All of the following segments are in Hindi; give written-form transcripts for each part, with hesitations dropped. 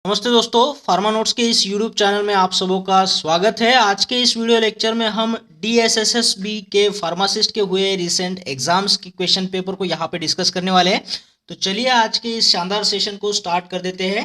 नमस्ते दोस्तों, फार्मा नोट्स के इस यूट्यूब चैनल में आप सबों का स्वागत है। आज के इस वीडियो लेक्चर में हम डीएसएसएसबी के फार्मासिस्ट के हुए रिसेंट एग्जाम्स की क्वेश्चन पेपर को यहाँ पे डिस्कस करने वाले हैं। तो चलिए आज के इस शानदार सेशन को स्टार्ट कर देते हैं।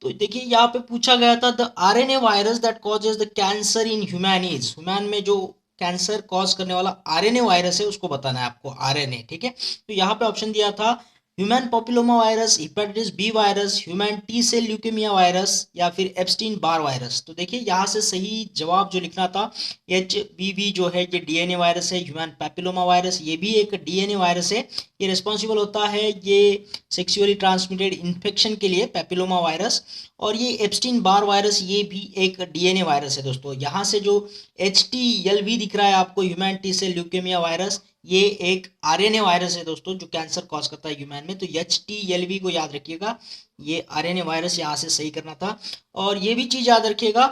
तो देखिए यहाँ पे पूछा गया था the RNA virus that causes the cancer in humans. Human में जो कैंसर कॉज करने वाला आरएनए वायरस है उसको बताना है आपको, आरएनए। ठीक है, तो यहाँ पे ऑप्शन दिया था human papilloma virus, hepatitis B virus, human T cell leukaemia virus या फिर एप्स्टीन बार वायरस। तो देखिए यहाँ से सही जवाब जो लिखना था HBV जो है ये डीएनए वायरस है। ह्यूमन पैपिलोमा वायरस ये भी एक डीएनए वायरस है। ये रिस्पॉन्सिबल होता है ये सेक्सुअली ट्रांसमिटेड इन्फेक्शन के लिए, पैपिलोमा वायरस। और ये एप्स्टीन बार वायरस ये भी एक डीएनए वायरस है दोस्तों। यहाँ से जो HTLV दिख रहा है आपको, human T cell leukaemia virus, ये एक आरएनए वायरस है दोस्तों जो कैंसर कॉज करता है ह्यूमन में। तो HTLV को याद रखिएगा, ये आरएनए वायरस यहाँ से सही करना था। और ये भी चीज याद रखिएगा,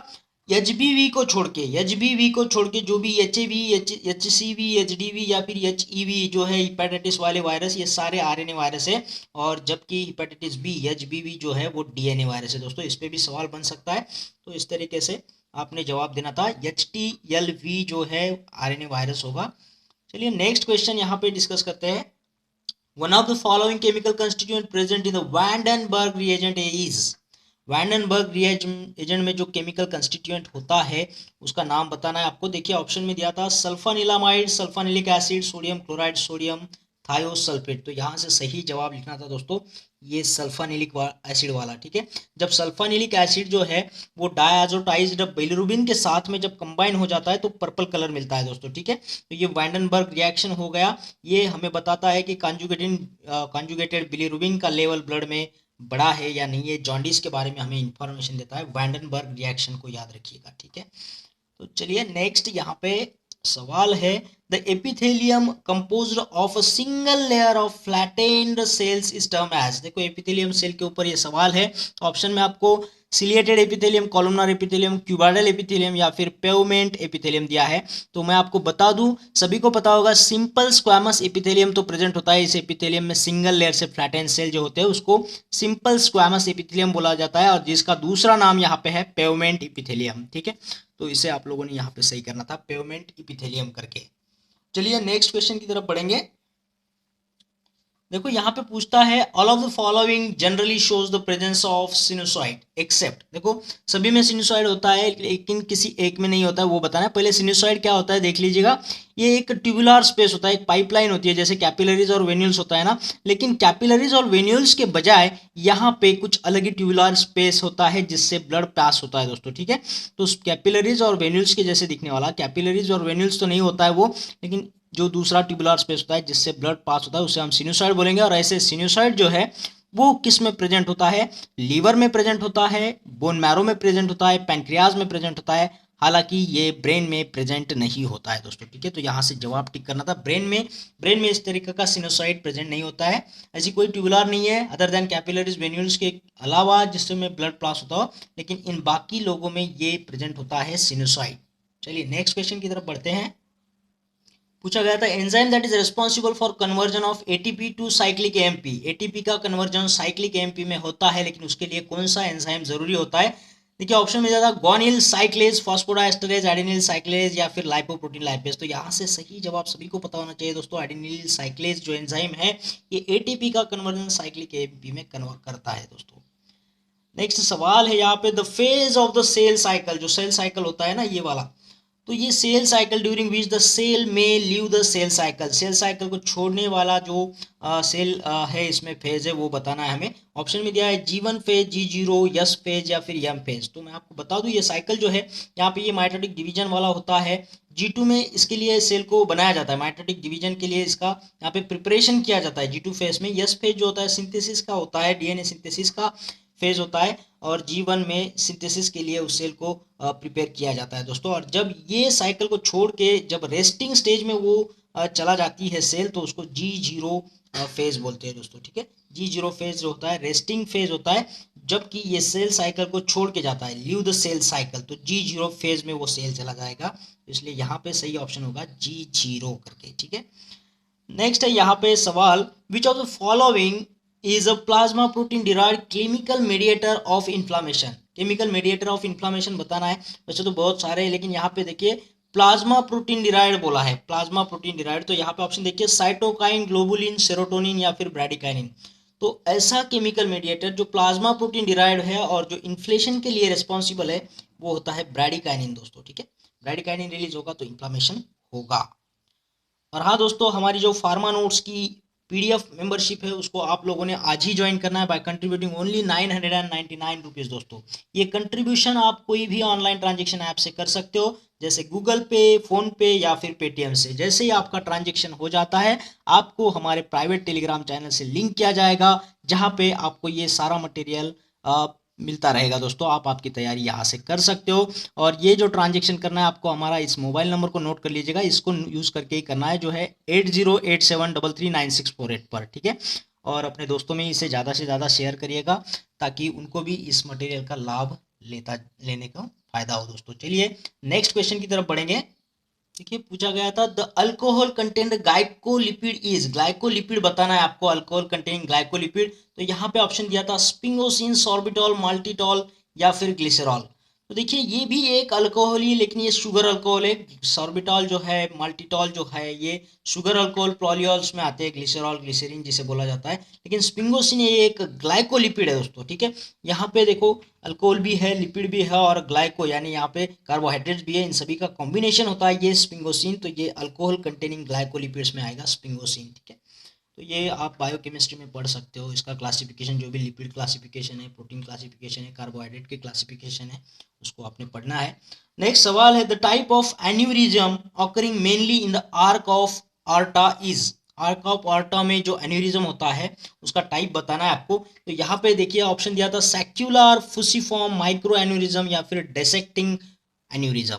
HBV को छोड़ के, HBV को छोड़ के जो भी HAV, HCV, HDV या फिर HEV जो है हेपेटाइटिस वाले वायरस, ये सारे आरएनए वायरस है। और जबकि हेपेटाइटिस बी HBV जो है वो डीएनए वायरस है दोस्तों। इस पे भी सवाल बन सकता है, तो इस तरीके से आपने जवाब देना था। HTLV जो है आरएनए वायरस होगा। चलिए नेक्स्ट क्वेश्चन यहाँ पे डिस्कस करते हैं। One of the following chemical constituent present in the Vandenberg reagent is. Vandenberg reagent में जो केमिकल कंस्टिट्यूएंट होता है उसका नाम बताना है आपको। देखिए ऑप्शन में दिया था sulfanilamide, sulfanilic acid, sodium chloride, sodium thiosulfate. तो यहाँ से सही जवाब लिखना था दोस्तों ये सल्फानिलिक एसिड वाला। ठीक है, जब सल्फानिलिक एसिड जो है वो डायआज़ोटाइज्ड बिलिरुबिन के साथ में जब कंबाइन हो जाता है तो पर्पल कलर मिलता है दोस्तों। ठीक है, तो ये वैंडनबर्ग रिएक्शन हो गया। ये हमें बताता है कि कॉन्जुगेटेड बिलिरुबिन का लेवल ब्लड में बड़ा है या नहीं, ये जॉन्डिस के बारे में हमें इंफॉर्मेशन देता है। वैंडनबर्ग रिएक्शन को याद रखिएगा। ठीक है, तो चलिए नेक्स्ट यहाँ पे सवाल है the epithelium composed of a single layer of flattened cells is termed as. देखो एपिथेलियम सेल के ऊपर ये सवाल है। ऑप्शन में आपको ciliated epithelium, columnar epithelium, cuboidal epithelium या फिर पेवमेंट एपिथेलियम दिया है। तो मैं आपको बता दूं, सभी को पता होगा सिंपल स्क्वामस एपिथेलियम तो प्रेजेंट होता है इस एपिथेलियम में। सिंगल लेयर से फ्लैटेंड सेल जो होते हैं उसको सिंपल स्क्वामस एपिथेलियम बोला जाता है, और जिसका दूसरा नाम यहाँ पे है पेवमेंट एपिथेलियम। ठीक है, तो इसे आप लोगों ने यहाँ पे सही करना था, पेवमेंट एपिथेलियम करके। चलिए नेक्स्ट क्वेश्चन की तरफ बढ़ेंगे। देखो यहाँ पे पूछता है all of the following generally shows the presence of sinusoid except. देखो सभी में सिनुसॉइड होता है लेकिन किसी एक में नहीं होता है, वो बताना है। पहले सिनुसॉइड क्या होता है देख लीजिएगा। ये एक ट्यूबुलर स्पेस होता है, एक पाइपलाइन होती है जैसे कैपिलरीज और वेन्यूल्स होता है ना। लेकिन कैपिलरीज और वेन्यूल्स के बजाय यहाँ पे कुछ अलग ही ट्यूबुलर स्पेस होता है जिससे ब्लड पास होता है दोस्तों। ठीक है, तो कैपिलरीज और वेन्यूल्स के जैसे दिखने वाला, कैपिलरीज और वेन्यूल्स तो नहीं होता है वो, लेकिन जो दूसरा ट्यूबुलर स्पेस होता है जिससे ब्लड पास होता है उसे हम सिनुसॉइड बोलेंगे। और ऐसे सिनुसॉइड जो है वो किस में प्रेजेंट होता है, लीवर में प्रेजेंट होता है, बोन मैरो में प्रेजेंट होता है, पैंक्रियाज में प्रेजेंट होता है। हालांकि ये ब्रेन में प्रेजेंट नहीं होता है दोस्तों। ठीक है, तो यहाँ से जवाब टिक करना था ब्रेन में इस तरीके का सिनुसॉइड प्रेजेंट नहीं होता है। ऐसी कोई ट्यूबुलर नहीं है अदर देन कैपिलरीज वेन्यूल्स के अलावा जिससे में ब्लड पास होता हो, लेकिन इन बाकी लोगों में ये प्रेजेंट होता है सिनुसॉइड। चलिए नेक्स्ट क्वेश्चन की तरफ बढ़ते हैं। पूछा गया था enzyme that is responsible for conversion of ATP to cyclic AMP. ATP का कन्वर्जन साइक्लिक एएमपी में होता है, लेकिन उसके लिए कौन सा एंजाइम जरूरी होता है। देखिए ऑप्शन में ज्यादा गुआनिल साइक्लेज, फॉस्फोडाइस्टरेज, एडेनिल साइक्लेज या फिर लाइपोप्रोटीन लाइपेज। तो यहाँ से सही जवाब सभी को पता होना चाहिए दोस्तों। एडेनिल साइक्लेज जो एंजाइम है ये एटीपी का कन्वर्जन साइक्लिक एएमपी में कन्वर्ट करता है दोस्तों। नेक्स्ट सवाल है यहाँ पे the phase of the cell cycle. जो सेल साइकिल होता है ना ये वाला, तो ये cell cycle during which the cell may leave the cell cycle. Cell cycle को छोड़ने वाला जो सेल है इसमें फेज है वो बताना है हमें। ऑप्शन में दिया है G1 phase, G0, S phase या फिर M फेज। तो मैं आपको बता दूं ये साइकिल जो है यहाँ पे ये माइटोटिक डिवीजन वाला होता है। G2 में इसके लिए सेल को बनाया जाता है, माइटोटिक डिवीजन के लिए इसका यहाँ पे प्रिपरेशन किया जाता है G2 फेज में। S फेज जो होता है सिंथेसिस का होता है, डीएनए सिंथेसिस का फेज होता है। और G1 में सिंथेसिस के लिए उस सेल को प्रिपेयर किया जाता है दोस्तों। और जब ये साइकिल को छोड़ के जब रेस्टिंग स्टेज में वो चला जाती है सेल, तो उसको G0 फेज बोलते हैं दोस्तों। ठीक है, G0 फेज जो होता है रेस्टिंग फेज होता है, जबकि ये सेल साइकिल को छोड़ के जाता है, लीव द सेल साइकिल, तो G0 फेज में वो सेल चला जाएगा। इसलिए यहाँ पे सही ऑप्शन होगा G0 करके। ठीक है, नेक्स्ट है यहाँ पे सवाल which of the following is a plasma protein derived chemical mediator of inflammation. Chemical mediator of inflammation बताना है। वैसे तो बहुत सारे हैं, लेकिन यहाँ पे देखिए प्लाज्मा प्रोटीन डिराइव्ड बोला है, प्लाज्मा प्रोटीन डिराइव्ड। तो यहाँ पे ऑप्शन देखिए साइटोकाइन, ग्लोबुलिन, सेरोटोनिन या फिर ब्रैडिकाइनिन। तो ऐसा केमिकल मीडिएटर जो प्लाज्मा प्रोटीन डिराइव्ड है और जो इन्फ्लेशन के लिए रिस्पॉन्सिबल है वो होता है ब्रैडिकाइनिन दोस्तों। ठीक है, ब्रैडिकाइनिन रिलीज होगा तो इन्फ्लामेशन होगा। और हाँ दोस्तों, हमारी जो फार्मा नोट्स की पीडीएफ मेंबरशिप है उसको आप लोगों ने आज ही ज्वाइन करना है बाय कंट्रीब्यूटिंग ओनली 999 रुपीज़ दोस्तों। ये कंट्रीब्यूशन आप कोई भी ऑनलाइन ट्रांजेक्शन ऐप से कर सकते हो, जैसे गूगल पे, फोन पे या फिर पेटीएम से। जैसे ही आपका ट्रांजेक्शन हो जाता है आपको हमारे प्राइवेट टेलीग्राम चैनल से लिंक किया जाएगा, जहाँ पे आपको ये सारा मटेरियल मिलता रहेगा दोस्तों। आप आपकी तैयारी यहाँ से कर सकते हो। और ये जो ट्रांजेक्शन करना है आपको हमारा इस मोबाइल नंबर को नोट कर लीजिएगा, इसको यूज़ करके ही करना है, जो है 8087339648 पर। ठीक है, और अपने दोस्तों में इसे ज़्यादा से ज़्यादा शेयर करिएगा ताकि उनको भी इस मटेरियल का लाभ लेने का फायदा हो दोस्तों। चलिए नेक्स्ट क्वेश्चन की तरफ बढ़ेंगे। देखिए पूछा गया था the alcohol content glycolipid is. Glycolipid बताना है आपको, अल्कोहल कंटेनिंग ग्लाइकोलिपिड। तो यहाँ पे ऑप्शन दिया था स्पिंगोसिन, सॉर्बिटॉल, माल्टिटॉल या फिर ग्लिसरॉल। तो देखिए ये भी एक अल्कोहल ही, लेकिन ये शुगर अल्कोहल है। सॉर्बिटॉल जो है, माल्टिटॉल जो है, ये शुगर अल्कोहल प्रॉलियोल्स में आते हैं, ग्लिसरॉल, ग्लिसरीन जिसे बोला जाता है। लेकिन स्पिंगोसिन ये एक ग्लाइकोलिपिड है दोस्तों। ठीक है, यहाँ पे देखो अल्कोहल भी है, लिपिड भी है और ग्लाइको यानी यहाँ पे कार्बोहाइड्रेट्स भी है, इन सभी का कॉम्बिनेशन होता है ये स्पिंगोसिन। तो ये अल्कोहल कंटेनिंग ग्लाइकोलिपिड्स में आएगा स्पिंगोसिन। ठीक है, तो ये आप बायोकेमिस्ट्री में पढ़ सकते हो, इसका क्लासिफिकेशन जो भी लिपिड क्लासिफिकेशन है, प्रोटीन क्लासिफिकेशन है, कार्बोहाइड्रेट के क्लासिफिकेशन है, उसको आपने पढ़ना है। नेक्स्ट सवाल है the type of aneurysm occurring mainly in the arch of aorta is. Arch of aorta में जो एन्यूरिज्म होता है उसका टाइप बताना है आपको। तो यहाँ पे देखिए ऑप्शन दिया था सैक्युलर, फुसिफॉर्म, माइक्रो एन्यूरिज्म या फिर डिसेक्टिंग एन्यूरिज्म।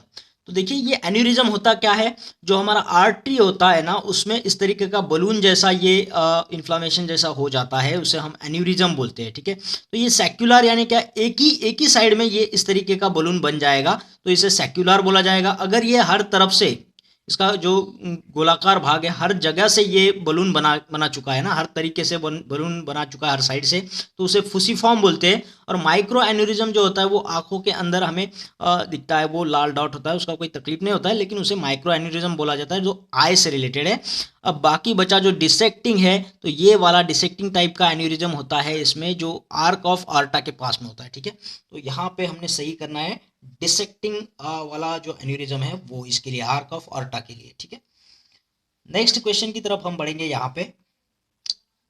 तो देखिए ये एन्यूरिज्म होता क्या है, जो हमारा आर्टरी होता है ना उसमें इस तरीके का बलून जैसा ये इन्फ्लामेशन जैसा हो जाता है, उसे हम एन्यूरिज्म बोलते हैं। ठीक है, तो ये सेक्युलर यानी क्या, एक ही साइड में ये इस तरीके का बलून बन जाएगा, तो इसे सेक्युलर बोला जाएगा। अगर ये हर तरफ से इसका जो गोलाकार भाग है हर जगह से ये बलून बना चुका है ना, हर तरीके से बलून बना चुका है हर साइड से, तो उसे फुसिफॉर्म बोलते हैं। और माइक्रो एन्यूरिज्म जो होता है वो आंखों के अंदर हमें दिखता है, वो लाल डॉट होता है, उसका कोई तकलीफ नहीं होता है, लेकिन उसे माइक्रो एन्यूरिज्म बोला जाता है जो आई से रिलेटेड है। अब बाकी बचा जो डिसेक्टिंग है, तो ये वाला डिसेक्टिंग टाइप का एन्यूरिज्म होता है इसमें, जो आर्क ऑफ आर्टा के पास में होता है। ठीक है, तो यहाँ पे हमने सही करना है डिसेक्टिंग वाला जो एन्यूरिज्म है वो इसके लिए, आर्क ऑफ आर्टा के लिए। ठीक है, नेक्स्ट क्वेश्चन की तरफ हम बढ़ेंगे। यहाँ पे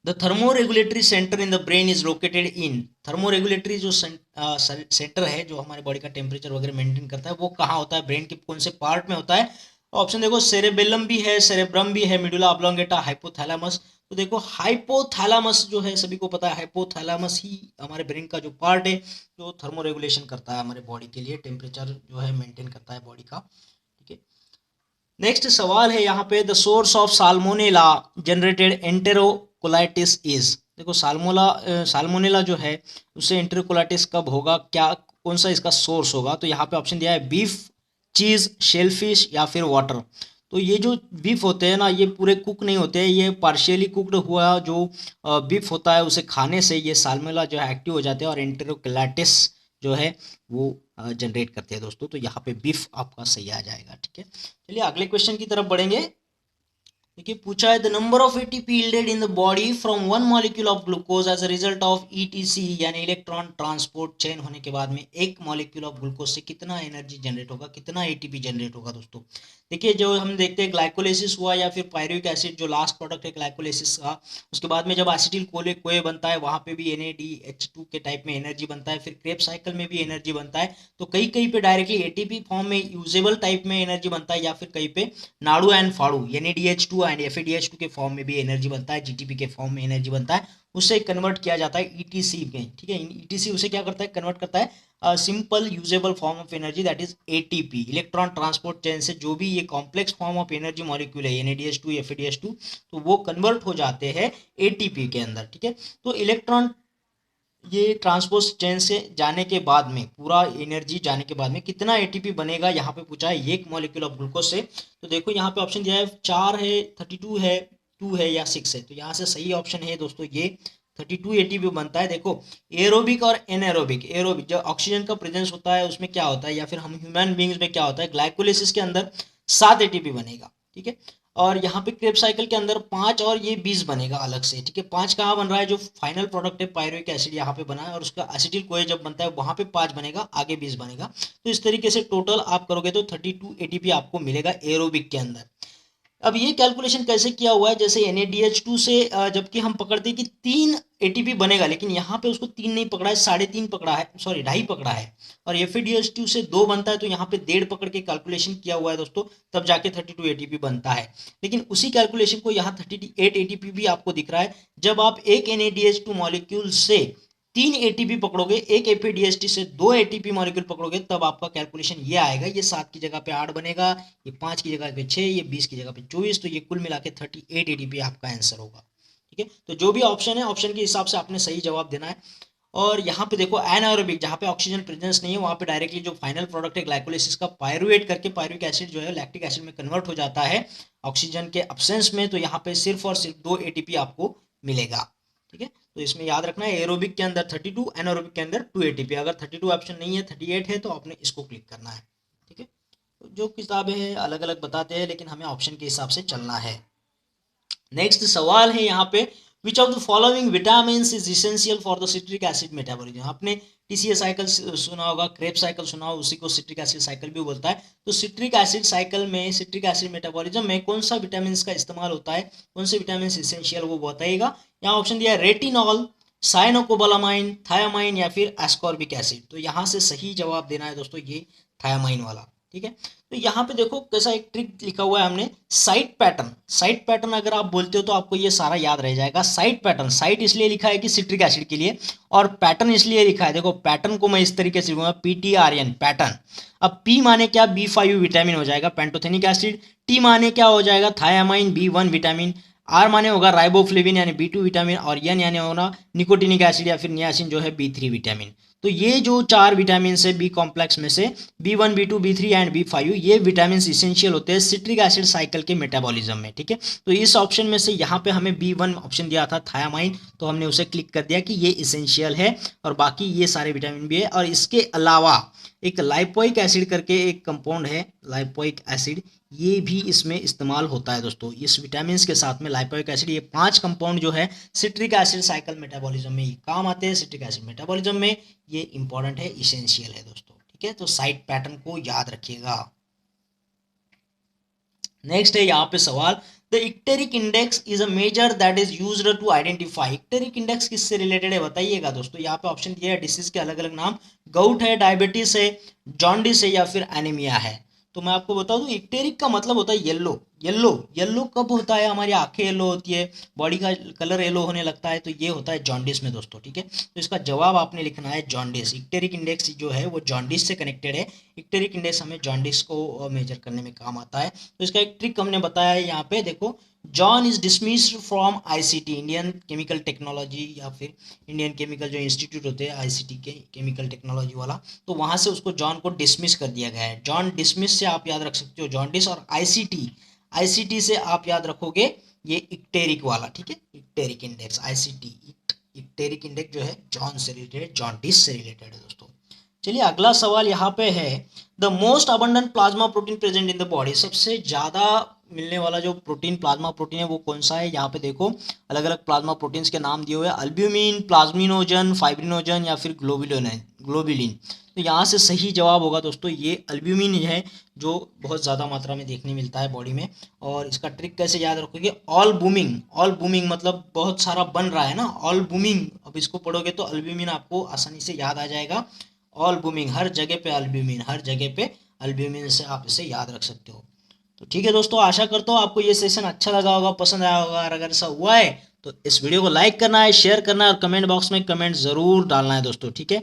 the thermoregulatory centre in the brain is located in. Thermoregulatory जो सेंटर है जो हमारे बॉडी का टेम्परेचर वगैरह मेंटेन करता है वो कहाँ होता है, ब्रेन के कौन से पार्ट में होता है। ऑप्शन देखो सेरेबेलम भी है, सेरेब्रम भी है, मिडुला ऑब्लोंगेटा, हाइपोथैलेमस। तो देखो हाइपोथैलेमस जो है सभी को पता है, हाइपोथैलेमस ही हमारे ब्रेन का जो पार्ट है जो थर्मोरेगुलेशन करता है हमारे बॉडी के लिए, टेम्परेचर जो है मेंटेन करता है बॉडी का। ठीक है, नेक्स्ट सवाल है यहाँ पे the source of salmonella generated enterocolitis is. देखो साल्मोनेला जो है उससे एंटेरोकोलाइटिस कब होगा, क्या कौन सा इसका सोर्स होगा। तो यहाँ पे ऑप्शन दिया है बीफ, चीज़, शेलफिश या फिर वाटर। तो ये जो बीफ होते हैं ना ये पूरे कुक नहीं होते हैं, ये पार्शियली कुकड हुआ जो बीफ होता है उसे खाने से ये साल्मोनेला जो है एक्टिव हो जाते हैं और एंटेरोकोलाइटिस जो है वो जनरेट करते हैं दोस्तों। तो यहाँ पे बीफ आपका सही आ जाएगा। ठीक है, चलिए अगले क्वेश्चन की तरफ बढ़ेंगे। देखिए पूछा है the number of ATP yielded in the body from one molecule of glucose as a result of ETC यानी इलेक्ट्रॉन ट्रांसपोर्ट चेन होने के बाद में एक मॉलिक्यूल ऑफ ग्लूकोज से कितना एनर्जी जनरेट होगा, कितना एटीपी जनरेट होगा दोस्तों। देखिए जो हम देखते हैं ग्लाइकोलिसिस हुआ या फिर पायरुविक एसिड जो लास्ट प्रोडक्ट है ग्लाइकोलिसिस का, उसके बाद में जब एसिटिल कोए बनता है वहाँ पे भी NADH2 के टाइप में एनर्जी बनता है, फिर क्रेब साइकिल में भी एनर्जी बनता है। तो कहीं कहीं पे डायरेक्टली एटीपी फॉर्म में यूजेबल टाइप में एनर्जी बनता है या फिर कहीं पे नाड़ू एंड फाड़ू NADH2 एंड FADH2 के फॉर्म में भी एनर्जी बनता है, GTP के फॉर्म में एनर्जी बनता है, उससे कन्वर्ट किया जाता है ETC में। ठीक है, ETC उसे क्या करता है, कन्वर्ट करता है simple usable form of energy that is ATP, electron transport chain से जो भी ये complex form of energy molecule है NADH2 FADH2 तो वो कन्वर्ट हो जाते हैं ATP के अंदर। ठीक है, तो इलेक्ट्रॉन ये ट्रांसपोर्ट चेन से जाने के बाद में पूरा एनर्जी जाने के बाद में कितना ATP बनेगा, यहाँ पे पूछा है एक मॉलिक्यूल ऑफ ग्लूकोज से। तो देखो यहाँ पे ऑप्शन दिया है 4 है, 32 है, 2 है या 6 है। तो यहाँ से सही ऑप्शन है दोस्तों ये 32 एटीपी बनता है। देखो एरोबिक और एनएरोबिक, एरोबिक जब ऑक्सीजन का प्रेजेंस होता है उसमें क्या होता है, या फिर हम ह्यूमन बींग्स में क्या होता है, ग्लाइकोलिसिस के अंदर 7 एटीपी बनेगा, ठीक है। और यहाँ पे क्रेब साइकिल के अंदर 5 और ये 20 बनेगा अलग से, ठीक है। 5 कहाँ बन रहा है, जो फाइनल प्रोडक्ट है पायरुविक एसिड यहाँ पे बना है, और उसका एसिटिल कोए जब बनता है वहाँ पे 5 बनेगा, आगे 20 बनेगा। तो इस तरीके से टोटल आप करोगे तो 32 एटीपी आपको मिलेगा एरोबिक के अंदर। अब ये कैलकुलेशन कैसे किया हुआ है, जैसे NaDH2 से जबकि हम पकड़ते हैं कि 3 एटीपी बनेगा, लेकिन यहाँ पे उसको 3 नहीं पकड़ा है, 3.5 पकड़ा है, सॉरी 2.5 पकड़ा है। और FeDH2 से 2 बनता है, तो यहाँ पे 1.5 पकड़ के कैलकुलेशन किया हुआ है दोस्तों, तब जाके 32 एटीपी बनता है। लेकिन उसी कैलकुलेशन को यहाँ 38 एटीपी भी आपको दिख रहा है। जब आप एक NaDH2 मॉलिक्यूल से 3 एटीपी पकड़ोगे, एक FeDH2 से 2 एटीपी मॉलिक्यूल पकड़ोगे, तब आपका कैलकुलेशन ये आएगा। ये 7 की जगह पे 8 बनेगा, ये 5 की जगह पे 6, ये 20 की जगह पे 24, तो ये कुल मिला के 38 एटीपी आपका आंसर होगा, ठीक है। तो जो भी ऑप्शन है, ऑप्शन के हिसाब से आपने सही जवाब देना है। और यहाँ पे देखो एनारोबिक, जहाँ पे ऑक्सीजन प्रेजेंस नहीं है, वहाँ पे डायरेक्टली जो फाइनल प्रोडक्ट है ग्लाइकोलिसिस का पायरुवेट करके पायरुविक एसिड जो है लैक्टिक एसिड में कन्वर्ट हो जाता है ऑक्सीजन के अब्सेंस में, तो यहाँ पे सिर्फ और सिर्फ 2 एटीपी आपको मिलेगा, ठीक है। तो इसमें याद रखना है एरोबिक के अंदर 32, एनारोबिक के अंदर 2 एटीपी। अगर 32 ऑप्शन नहीं है, 38 है, तो आपने इसको क्लिक करना है, ठीक है। तो जो किताबें हैं अलग अलग बताते हैं, लेकिन हमें ऑप्शन के हिसाब से चलना है। नेक्स्ट सवाल है यहाँ पे, which of the following vitamin is essential for the citric acid metabolism. आपने TCA साइकिल सुना होगा, क्रेब साइकिल सुना होगा, उसी को सिट्रिक एसिड साइकिल भी बोलता है। तो सिट्रिक एसिड साइकिल में, सिट्रिक एसिड मेटाबॉलिज्म में कौन सा विटामिन का इस्तेमाल होता है, कौन से विटामिन इसेंशियल, वो बताइएगा। यहाँ ऑप्शन दिया है रेटिनॉल, साइनोकोबालामाइन, थायामाइन या फिर एस्कॉर्बिक एसिड। तो यहाँ से सही जवाब देना है दोस्तों ये थायामाइन वाला, ठीक है। तो यहाँ पे देखो कैसा एक ट्रिक लिखा हुआ है हमने, साइट पैटर्न। साइट पैटर्न अगर आप बोलते हो तो आपको ये सारा याद रह जाएगा। साइट पैटर्न, साइट इसलिए लिखा है कि सिट्रिक एसिड के लिए, और पैटर्न इसलिए लिखा है, देखो पैटर्न को मैं इस तरीके से लिखूंगा, PTRN पैटर्न। अब P माने क्या, B5 विटामिन हो जाएगा पेंटोथेनिक एसिड, T माने क्या हो जाएगा थायामाइन B1 विटामिन, R माने होगा राइबोफ्लेविन यानी B2 विटामिन, और N यानी होगा निकोटिनिक एसिड या फिर नियासिन जो है B3 विटामिन। तो ये जो 4 विटामिन है बी कॉम्प्लेक्स में से, B1 B2 B3 and B5, ये विटामिन इसेंशियल होते हैं सिट्रिक एसिड साइकिल के मेटाबॉलिज्म में, ठीक है। तो इस ऑप्शन में से यहाँ पे हमें B1 ऑप्शन दिया था थायामाइन, तो हमने उसे क्लिक कर दिया कि ये इसेंशियल है, और बाकी ये सारे विटामिन भी है। और इसके अलावा एक लाइपोइक एसिड करके एक कंपाउंड है, लाइपोइक एसिड, ये भी इसमें इस्तेमाल होता है दोस्तों, इस विटामिन के साथ में लाइपोइक एसिड। ये 5 कंपाउंड जो है सिट्रिक एसिड साइकिल मेटाबॉलिज्म में ये काम आते हैं, सिट्रिक एसिड मेटाबॉलिज्म में ये इंपॉर्टेंट है, इसेंशियल है दोस्तों, ठीक है। तो साइट पैटर्न को याद रखिएगा। नेक्स्ट है यहाँ पे सवाल, the icteric index is a measure that is used to identify. Icteric index किससे रिलेटेड है बताइएगा दोस्तों। यहाँ पे ऑप्शन दिया है डिसीज के अलग अलग नाम, गाउट है, डायबिटीज है, जॉन्डिस है या फिर एनीमिया है। तो मैं आपको बता दूं, इक्टेरिक का मतलब होता है येलो। येलो, येलो कब होता है, हमारी आंखें येलो होती है, बॉडी का कलर येलो होने लगता है, तो ये होता है जॉन्डिस में दोस्तों, ठीक है। तो इसका जवाब आपने लिखना है जॉन्डिस। इक्टेरिक इंडेक्स जो है वो जॉन्डिस से कनेक्टेड है। इक्टेरिक इंडेक्स हमें जॉन्डिस को मेजर करने में काम आता है। तो इसका एक ट्रिक हमने बताया है यहाँ पे, देखो John is dismissed from ICT, Indian chemical technology, या फिर इंडियन केमिकल जो इंस्टीट्यूट होते हैं ICT के केमिकल टेक्नोलॉजी वाला, तो वहां से उसको जॉन को डिसमिस कर दिया गया है। जॉन डिसमिस से आप याद रख सकते हो जॉन्डिस, और ICT से आप याद रखोगे ये इक्टेरिक वाला, ठीक है। इक्टेरिक इंडेक्स ICT, इक्टेरिक इंडेक्स जो है जॉन से रिलेटेड, जॉन्डिस से रिलेटेड है दोस्तों। चलिए अगला सवाल यहाँ पे है, the most abundant plasma protein present in the body. सबसे ज्यादा मिलने वाला जो प्रोटीन, प्लाज्मा प्रोटीन है, वो कौन सा है। यहाँ पे देखो अलग अलग प्लाज्मा प्रोटीन्स के नाम दिए हुए हैं, अल्ब्यूमिन, प्लाज्मिनोजन, फाइब्रिनोजन या फिर ग्लोबुलिन। तो यहाँ से सही जवाब होगा दोस्तों ये अल्ब्यूमिन है, जो बहुत ज़्यादा मात्रा में देखने मिलता है बॉडी में। और इसका ट्रिक कैसे याद रखोगे, ऑल बूमिंग मतलब बहुत सारा बन रहा है ना, ऑल बूमिंग। अब इसको पढ़ोगे तो अल्ब्यूमिन आपको आसानी से याद आ जाएगा। ऑल बूमिंग, हर जगह पे अल्ब्यूमिन, हर जगह पे अल्ब्यूमिन से आप इसे याद रख सकते हो। तो ठीक है दोस्तों, आशा करता हूँ आपको ये सेशन अच्छा लगा होगा, पसंद आया होगा। और अगर ऐसा हुआ है तो इस वीडियो को लाइक करना है, शेयर करना है, और कमेंट बॉक्स में कमेंट ज़रूर डालना है दोस्तों, ठीक है।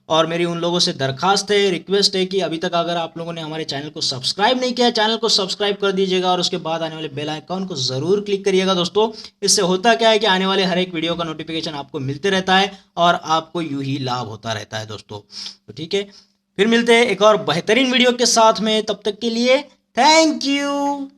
और मेरी उन लोगों से दरखास्त है, रिक्वेस्ट है कि अभी तक अगर आप लोगों ने हमारे चैनल को सब्सक्राइब नहीं किया, चैनल को सब्सक्राइब कर दीजिएगा, और उसके बाद आने वाले बेल आइकॉन को ज़रूर क्लिक करिएगा दोस्तों। इससे होता क्या है कि आने वाले हर एक वीडियो का नोटिफिकेशन आपको मिलते रहता है, और आपको यूं ही लाभ होता रहता है दोस्तों। तो ठीक है, फिर मिलते हैं एक और बेहतरीन वीडियो के साथ में, तब तक के लिए थैंक यू।